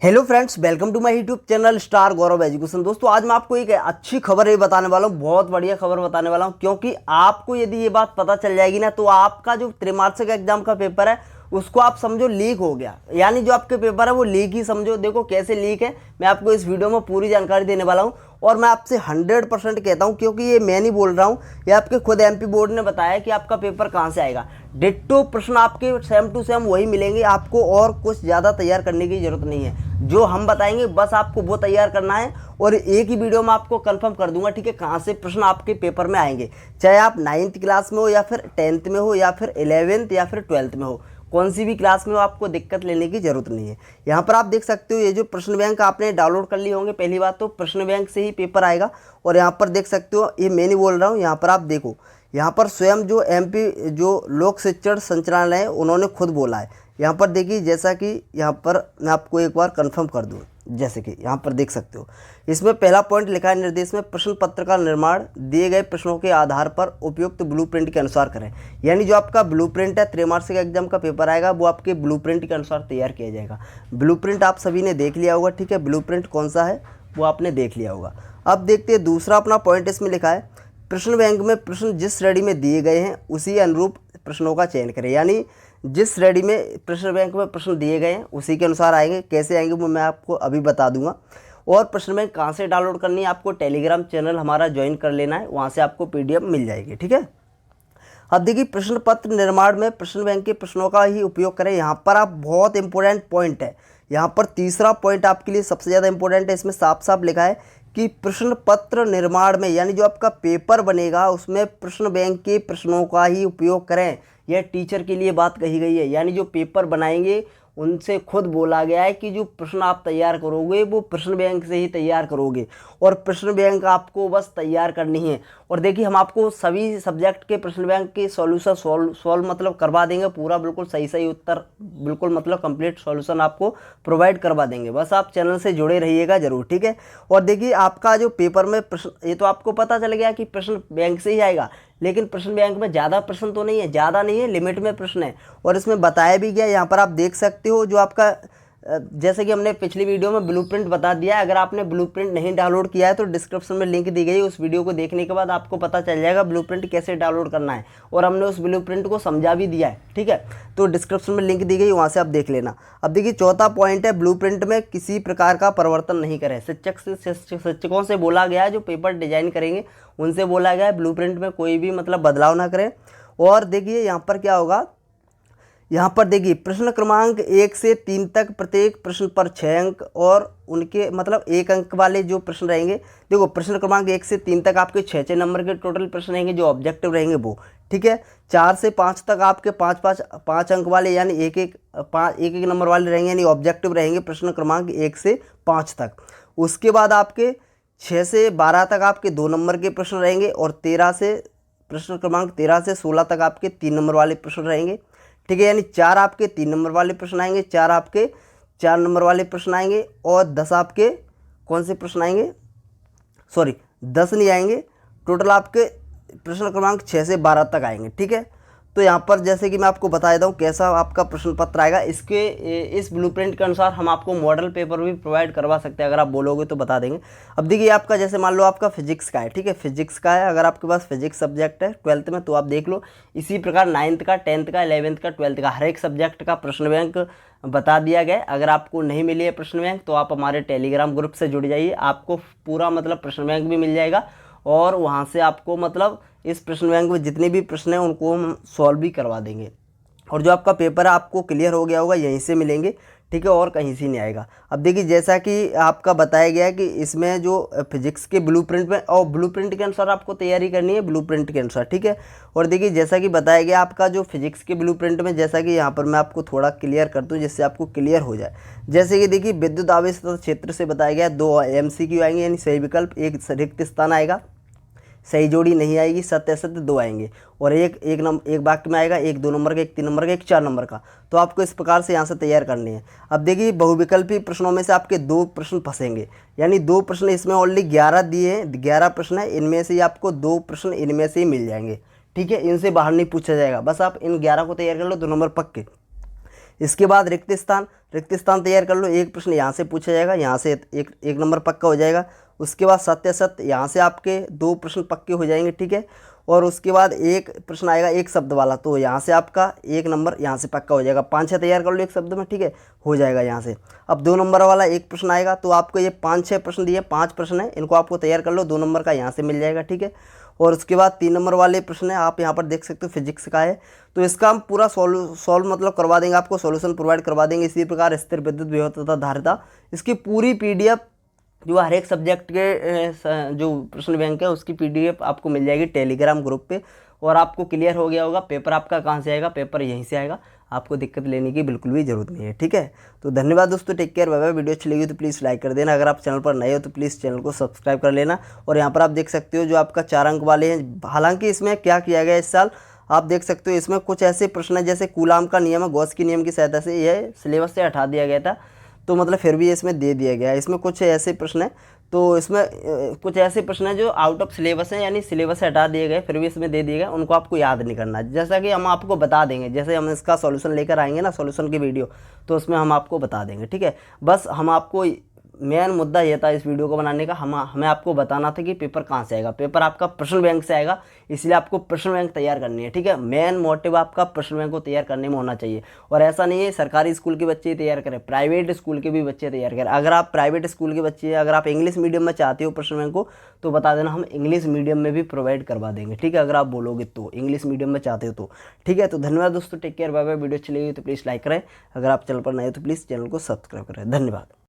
Hello friends, welcome to my YouTube channel star Gaurav education. दोस्तों, आज मैं आपको एक अच्छी खबर ये बताने वाला हूँ, बहुत बढ़िया खबर बताने वाला हूँ। क्योंकि आपको यदि ये बात पता चल जाएगी ना, तो आपका जो त्रैमासिक एग्जाम का पेपर है उसको आप समझो लीक हो गया। यानी जो आपके पेपर है वो लीक ही समझो। देखो कैसे लीक है, मैं आपको इस वीडियो में पूरी जानकारी देने वाला हूँ। और मैं आपसे 100% कहता हूँ, क्योंकि ये मैं नहीं बोल रहा हूँ, ये आपके खुद एमपी बोर्ड ने बताया कि आपका पेपर कहाँ से आएगा। डिट्टो प्रश्न आपके सेम टू सेम वही मिलेंगे आपको, और कुछ ज़्यादा तैयार करने की जरूरत नहीं है। जो हम बताएंगे बस आपको वो तैयार करना है, और एक ही वीडियो में आपको कंफर्म कर दूंगा, ठीक है, कहाँ से प्रश्न आपके पेपर में आएंगे। चाहे आप 9th क्लास में हो, या फिर 10th में हो, या फिर 11th या फिर 12th में हो, कौन सी भी क्लास में हो, आपको दिक्कत लेने की जरूरत नहीं है। यहाँ पर आप देख सकते हो, ये जो प्रश्न बैंक आपने डाउनलोड कर लिए होंगे, पहली बात तो प्रश्न बैंक से ही पेपर आएगा। और यहाँ पर देख सकते हो, ये मैं नहीं बोल रहा हूँ, यहाँ पर आप देखो, यहाँ पर स्वयं जो एमपी जो लोक शिक्षण संचालनालय है उन्होंने खुद बोला है। यहाँ पर देखिए, जैसा कि यहाँ पर मैं आपको एक बार कंफर्म कर दूँ, जैसे कि यहाँ पर देख सकते हो, इसमें पहला पॉइंट लिखा है, निर्देश में प्रश्न पत्र का निर्माण दिए गए प्रश्नों के आधार पर उपयुक्त ब्लूप्रिंट के अनुसार करें। यानी जो आपका ब्लूप्रिंट है, त्रैमासिक एग्जाम का पेपर आएगा, वो आपके ब्लूप्रिंट के अनुसार तैयार किया जाएगा। ब्लूप्रिंट आप सभी ने देख लिया होगा, ठीक है, ब्लूप्रिंट कौन सा है वो आपने देख लिया होगा। अब देखते हैं दूसरा अपना पॉइंट, इसमें लिखा है, प्रश्न बैंक में प्रश्न जिस श्रेणी में दिए गए हैं उसी अनुरूप प्रश्नों का चयन करें। यानी जिस श्रेणी में प्रश्न बैंक में प्रश्न दिए गए हैं उसी के अनुसार आएंगे। कैसे आएंगे वो मैं आपको अभी बता दूंगा। और प्रश्न बैंक कहाँ से डाउनलोड करनी है, आपको टेलीग्राम चैनल हमारा ज्वाइन कर लेना है, वहाँ से आपको पीडीएफ मिल जाएगी, ठीक है। अब देखिए, प्रश्न पत्र निर्माण में प्रश्न बैंक के प्रश्नों का ही उपयोग करें। यहाँ पर आप बहुत इंपॉर्टेंट पॉइंट है, यहाँ पर तीसरा पॉइंट आपके लिए सबसे ज़्यादा इंपॉर्टेंट है। इसमें साफ साफ लिखा है कि प्रश्न पत्र निर्माण में, यानी जो आपका पेपर बनेगा उसमें प्रश्न बैंक के प्रश्नों का ही उपयोग करें। यह टीचर के लिए बात कही गई है। यानी जो पेपर बनाएंगे उनसे खुद बोला गया है कि जो प्रश्न आप तैयार करोगे वो प्रश्न बैंक से ही तैयार करोगे, और प्रश्न बैंक आपको बस तैयार करनी है। और देखिए, हम आपको सभी सब्जेक्ट के प्रश्न बैंक के सॉल्यूशन सॉल्व मतलब करवा देंगे, पूरा बिल्कुल सही सही उत्तर, बिल्कुल मतलब कंप्लीट सॉल्यूशन आपको प्रोवाइड करवा देंगे। बस आप चैनल से जुड़े रहिएगा जरूर, ठीक है। और देखिए, आपका जो पेपर में प्रश्न, ये तो आपको पता चल गया कि प्रश्न बैंक से ही आएगा, लेकिन प्रश्न बैंक में ज़्यादा प्रश्न तो नहीं है, ज़्यादा नहीं है, लिमिट में प्रश्न है। और इसमें बताया भी गया, यहाँ पर आप देख सकते हो, जो आपका जैसे कि हमने पिछली वीडियो में ब्लूप्रिंट बता दिया है। अगर आपने ब्लूप्रिंट नहीं डाउनलोड किया है तो डिस्क्रिप्शन में लिंक दी गई है, उस वीडियो को देखने के बाद आपको पता चल जाएगा ब्लूप्रिंट कैसे डाउनलोड करना है, और हमने उस ब्लूप्रिंट को समझा भी दिया है, ठीक है। तो डिस्क्रिप्शन में लिंक दी गई, वहाँ से आप देख लेना। अब देखिए, चौथा पॉइंट है, ब्लूप्रिंट में किसी प्रकार का परिवर्तन नहीं करें। शिक्षकों से बोला गया है, जो पेपर डिजाइन करेंगे उनसे बोला गया है ब्लूप्रिंट में कोई भी मतलब बदलाव ना करें। और देखिए, यहाँ पर क्या होगा, यहाँ पर देखिए, प्रश्न क्रमांक 1 से 3 तक प्रत्येक प्रश्न पर 6 अंक, और उनके मतलब 1 अंक वाले जो प्रश्न रहेंगे, देखो प्रश्न क्रमांक 1 से 3 तक आपके 6 नंबर के टोटल प्रश्न रहेंगे जो ऑब्जेक्टिव रहेंगे वो, ठीक है। 4 से 5 तक आपके 5 अंक वाले, यानी एक एक नंबर वाले रहेंगे, यानी ऑब्जेक्टिव रहेंगे प्रश्न क्रमांक 1 से 5 तक। उसके बाद आपके 6 से 12 तक आपके 2 नंबर के प्रश्न रहेंगे, और प्रश्न क्रमांक 13 से 16 तक आपके 3 नंबर वाले प्रश्न रहेंगे, ठीक है। यानी 4 आपके 3 नंबर वाले प्रश्न आएंगे, 4 आपके 4 नंबर वाले प्रश्न आएंगे, और 10 आपके कौन से प्रश्न आएंगे, सॉरी 10 नहीं आएंगे, टोटल आपके प्रश्न क्रमांक 6 से 12 तक आएंगे, ठीक है। तो यहाँ पर जैसे कि मैं आपको बता देता हूँ कैसा आपका प्रश्न पत्र आएगा। इस ब्लूप्रिंट के अनुसार हम आपको मॉडल पेपर भी प्रोवाइड करवा सकते हैं, अगर आप बोलोगे तो बता देंगे। अब देखिए, आपका जैसे मान लो आपका फिजिक्स का है, ठीक है, फिजिक्स का है, अगर आपके पास फिजिक्स सब्जेक्ट है 12th में, तो आप देख लो। इसी प्रकार 9th का, 10th का, 11th का, 12th का, हर एक सब्जेक्ट का प्रश्न बैंक बता दिया गया है। अगर आपको नहीं मिली है प्रश्न बैंक, तो आप हमारे टेलीग्राम ग्रुप से जुड़ जाइए, आपको पूरा मतलब प्रश्न बैंक भी मिल जाएगा, और वहाँ से आपको मतलब इस प्रश्न बैंक में जितने भी प्रश्न हैं उनको हम सॉल्व भी करवा देंगे। और जो आपका पेपर है आपको क्लियर हो गया होगा, यहीं से मिलेंगे, ठीक है, और कहीं से नहीं आएगा। अब देखिए, जैसा कि आपका बताया गया है कि इसमें जो फिजिक्स के ब्लूप्रिंट में, और ब्लूप्रिंट के अनुसार आपको तैयारी करनी है, ब्लूप्रिंट के अनुसार, ठीक है। और देखिए, जैसा कि बताया गया आपका जो फिजिक्स के ब्लूप्रिंट में, जैसा कि यहाँ पर मैं आपको थोड़ा क्लियर कर दूँ जिससे आपको क्लियर हो जाए। जैसे कि देखिए, विद्युत आवेश क्षेत्र से बताया गया 2 MCQ आएंगे, यानी सही विकल्प, एक रिक्त स्थान आएगा, सही जोड़ी नहीं आएगी, सत्य असत्य 2 आएंगे, और एक वाक्य में आएगा, एक 2 नंबर का, एक 3 नंबर का, एक 4 नंबर का। तो आपको इस प्रकार से यहाँ से तैयार करनी है। अब देखिए, बहुविकल्पी प्रश्नों में से आपके 2 प्रश्न फंसेंगे, यानी 2 प्रश्न, इसमें ऑलरेडी 11 दिए हैं, 11 प्रश्न है, इनमें से आपको 2 प्रश्न इनमें से ही मिल जाएंगे, ठीक है, इनसे बाहर नहीं पूछा जाएगा। बस आप इन 11 को तैयार कर लो, 2 नंबर पक्के। इसके बाद रिक्त स्थान तैयार कर लो। एक प्रश्न यहाँ से पूछा जाएगा, यहाँ से एक नंबर पक्का हो जाएगा। उसके बाद सत्य असत्य, यहाँ से आपके 2 प्रश्न पक्के हो जाएंगे, ठीक है। और उसके बाद एक प्रश्न आएगा एक शब्द वाला, तो यहाँ से आपका 1 नंबर यहाँ से पक्का हो जाएगा। 5-6 तैयार कर लो एक शब्द में, ठीक है, हो जाएगा यहाँ से। अब 2 नंबर वाला एक प्रश्न आएगा, तो आपको ये 5-6 प्रश्न दिए, 5 प्रश्न है, इनको आपको तैयार कर लो, 2 नंबर का यहाँ से मिल जाएगा, ठीक है। और उसके बाद 3 नंबर वाले प्रश्न है, आप यहाँ पर देख सकते हो फिजिक्स का है, तो इसका हम पूरा सॉल्व मतलब करवा देंगे, आपको सॉल्यूशन प्रोवाइड करवा देंगे। इसी प्रकार स्थिर विद्युत विभव तथा धारिता, इसकी पूरी PDF जो हर एक सब्जेक्ट के जो प्रश्न बैंक है उसकी PDF आपको मिल जाएगी टेलीग्राम ग्रुप पे। और आपको क्लियर हो गया होगा पेपर आपका कहाँ से आएगा, पेपर यहीं से आएगा, आपको दिक्कत लेने की बिल्कुल भी ज़रूरत नहीं है, ठीक है। तो धन्यवाद दोस्तों, take care, bye bye. Video अच्छी लगी तो प्लीज़ लाइक कर देना, अगर आप चैनल पर नए हो तो प्लीज़ चैनल को सब्सक्राइब कर लेना। और यहाँ पर आप देख सकते हो जो आपका 4 अंक वाले हैं, हालांकि इसमें क्या किया गया इस साल आप देख सकते हो, इसमें कुछ ऐसे प्रश्न है जैसे कूलाम का नियम है, गॉस के नियम की सहायता से यह सिलेबस से हटा दिया गया था, तो मतलब फिर भी इसमें दे दिया गया है। इसमें कुछ ऐसे प्रश्न है, तो इसमें कुछ ऐसे प्रश्न है जो आउट ऑफ सिलेबस हैं, यानी सिलेबस से हटा दिए गए, फिर भी इसमें दे दिए गए, उनको आपको याद नहीं करना है। जैसा कि हम आपको बता देंगे, जैसे हम इसका सॉल्यूशन लेकर आएंगे ना, सॉल्यूशन की वीडियो, तो उसमें हम आपको बता देंगे, ठीक है। बस हम आपको मेन मुद्दा ये था इस वीडियो को बनाने का, हमें आपको बताना था कि पेपर कहाँ से आएगा। पेपर आपका प्रश्न बैंक से आएगा, इसलिए आपको प्रश्न बैंक तैयार करनी है, ठीक है। मेन मोटिव आपका प्रश्न बैंक को तैयार करने में होना चाहिए। और ऐसा नहीं है सरकारी स्कूल के बच्चे ही तैयार करें, प्राइवेट स्कूल के भी बच्चे तैयार करें। अगर आप प्राइवेट स्कूल के बच्चे हैं, अगर आप इंग्लिश मीडियम में चाहते हो प्रश्न बैंक को, तो बता देना, हम इंग्लिश मीडियम में भी प्रोवाइड करवा देंगे, ठीक है। अगर आप बोलोगे तो इंग्लिश मीडियम में चाहते हो तो, ठीक है। तो धन्यवाद दोस्तों, take care, bye bye. Video अच्छी लगी तो प्लीज़ लाइक करें, अगर आप चैनल पर नए हो तो प्लीज़ चैनल को सब्सक्राइब करें। धन्यवाद।